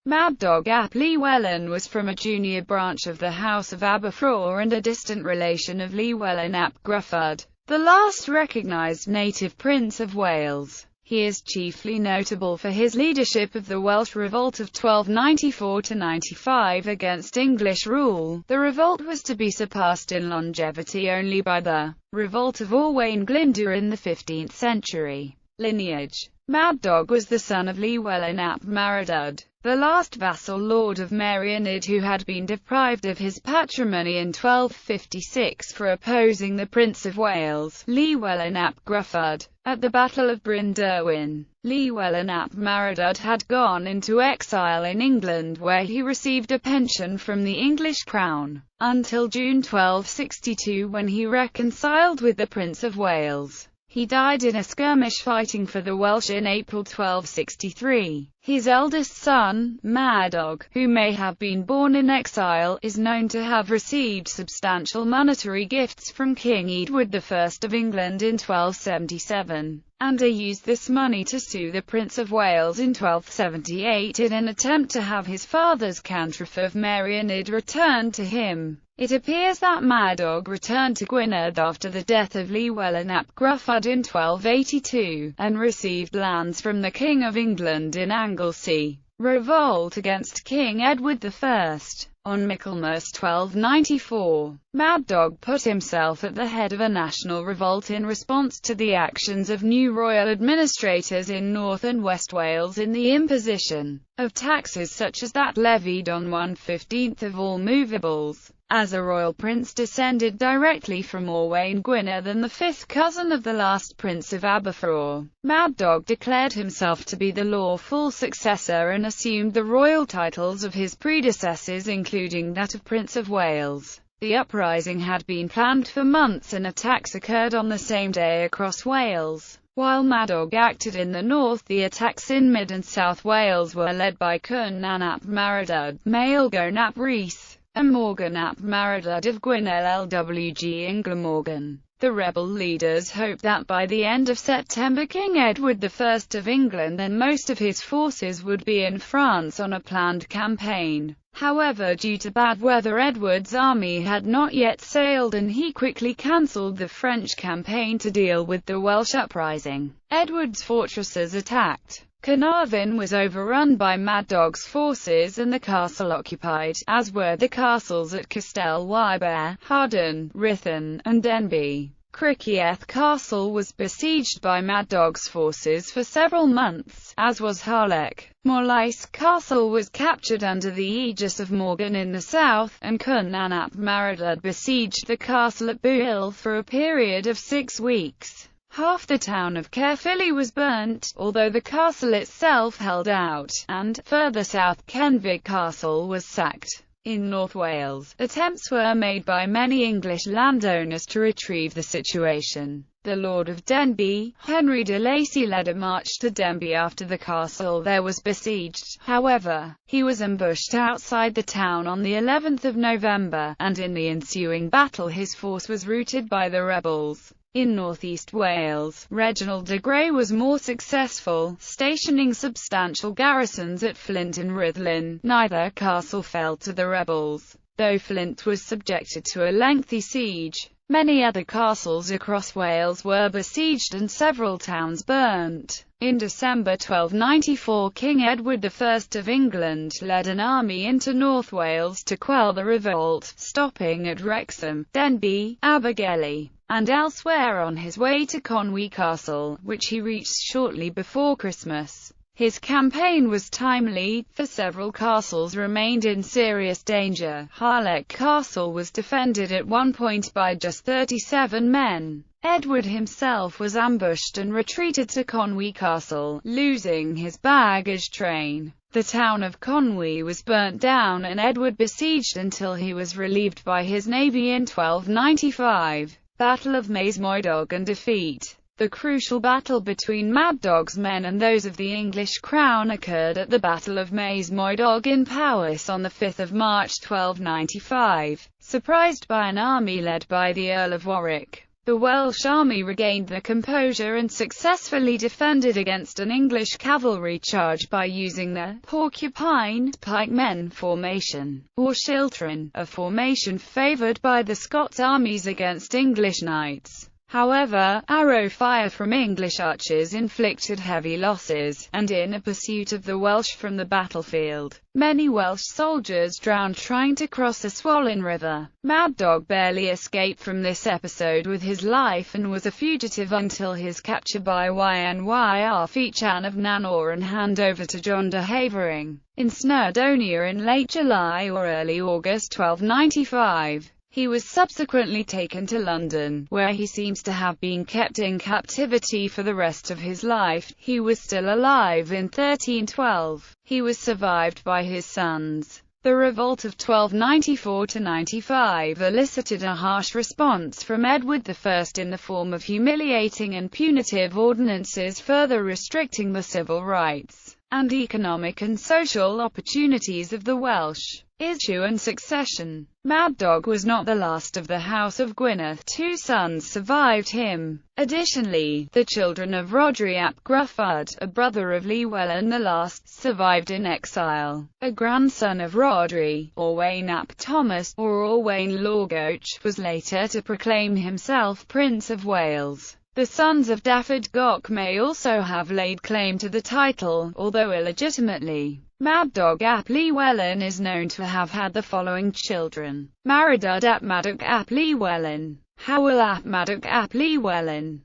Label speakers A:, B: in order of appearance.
A: Madog ap Llywelyn was from a junior branch of the House of Aberfraw and a distant relation of Llywelyn ap Gruffydd, the last recognised native Prince of Wales. He is chiefly notable for his leadership of the Welsh Revolt of 1294–95 against English rule. The revolt was to be surpassed in longevity only by the Revolt of Owain Glyndwr in the 15th century. Lineage. Madog was the son of Llywelyn ap Madog, the last vassal lord of Meirionnydd who had been deprived of his patrimony in 1256 for opposing the Prince of Wales, Llywelyn ap Gruffydd, at the Battle of Bryn Derwin. Llywelyn ap Madog had gone into exile in England where he received a pension from the English crown, until June 1262 when he reconciled with the Prince of Wales. He died in a skirmish fighting for the Welsh in April 1263. His eldest son, Madog, who may have been born in exile, is known to have received substantial monetary gifts from King Edward I of England in 1277, and used this money to sue the Prince of Wales in 1278 in an attempt to have his father's cantref of Meirionnydd returned to him. It appears that Madog returned to Gwynedd after the death of Llywelyn ap Gruffydd in 1282, and received lands from the King of England in Anglesey. Revolt against King Edward I. On Michaelmas 1294, Madog put himself at the head of a national revolt in response to the actions of new royal administrators in North and West Wales in the imposition of taxes such as that levied on 1/15 of all movables. As a royal prince descended directly from Owain Gwynedd and the fifth cousin of the last Prince of Aberfraw, Madog declared himself to be the lawful successor and assumed the royal titles of his predecessors, including that of Prince of Wales. The uprising had been planned for months and attacks occurred on the same day across Wales. While Madog acted in the north, the attacks in Mid and South Wales were led by Cynan ap Madog, Maelgwn ap Rhys, and Morgan ap Madog of Gwynedd Lwg in Glamorgan. The rebel leaders hoped that by the end of September King Edward I of England and most of his forces would be in France on a planned campaign. However, due to bad weather, Edward's army had not yet sailed and he quickly cancelled the French campaign to deal with the Welsh uprising. Edward's fortresses attacked. Carnarvon was overrun by Madog's forces and the castle occupied, as were the castles at Castell Wybr, Harden, Ruthin, and Denbigh. Criccieth Castle was besieged by Madog's forces for several months, as was Harlech. Morlais Castle was captured under the aegis of Morgan in the south, and Cynan ap Madog besieged the castle at Buil for a period of 6 weeks. Half the town of Caerphilly was burnt, although the castle itself held out, and, further south, Kenfig Castle was sacked. In North Wales, attempts were made by many English landowners to retrieve the situation. The Lord of Denbigh, Henry de Lacy, led a march to Denbigh after the castle there was besieged. However, he was ambushed outside the town on the 11th of November, and in the ensuing battle his force was routed by the rebels. In northeast Wales, Reginald de Grey was more successful, stationing substantial garrisons at Flint and Rhuddlan. Neither castle fell to the rebels, though Flint was subjected to a lengthy siege. Many other castles across Wales were besieged and several towns burnt. In December 1294, King Edward I of England led an army into North Wales to quell the revolt, stopping at Wrexham, Denbigh, Abergele, and elsewhere on his way to Conwy Castle, which he reached shortly before Christmas. His campaign was timely, for several castles remained in serious danger. Harlech Castle was defended at one point by just 37 men. Edward himself was ambushed and retreated to Conwy Castle, losing his baggage train. The town of Conwy was burnt down and Edward besieged until he was relieved by his navy in 1295. Battle of Maes Moydog and defeat. The crucial battle between Madog's men and those of the English crown occurred at the Battle of Maes Moydog in Powys on 5 March 1295. Surprised by an army led by the Earl of Warwick, The Welsh army regained their composure and successfully defended against an English cavalry charge by using the porcupine pikemen formation, or schiltron, a formation favoured by the Scots armies against English knights. However, arrow fire from English archers inflicted heavy losses, and in a pursuit of the Welsh from the battlefield, many Welsh soldiers drowned trying to cross a swollen river. Madog barely escaped from this episode with his life and was a fugitive until his capture by Llywelyn Ffechan of Nanor and handover to John de Havering in Snowdonia in late July or early August 1295. He was subsequently taken to London, where he seems to have been kept in captivity for the rest of his life. He was still alive in 1312. He was survived by his sons. The revolt of 1294–95 elicited a harsh response from Edward I in the form of humiliating and punitive ordinances further restricting the civil rights and economic and social opportunities of the Welsh. Issue and succession. Madog was not the last of the House of Gwynedd. Two sons survived him. Additionally, the children of Rhodri ap Gruffydd, a brother of Llywelyn the Last, survived in exile. A grandson of Rhodri, Owain ap Thomas, or Owain Lorgoch, was later to proclaim himself Prince of Wales. The sons of Dafydd Goch may also have laid claim to the title, although illegitimately. Madog ap Llywelyn is known to have had the following children: Maridud ap Madog ap Llywelyn, Hywel ap Madog ap Llywelyn,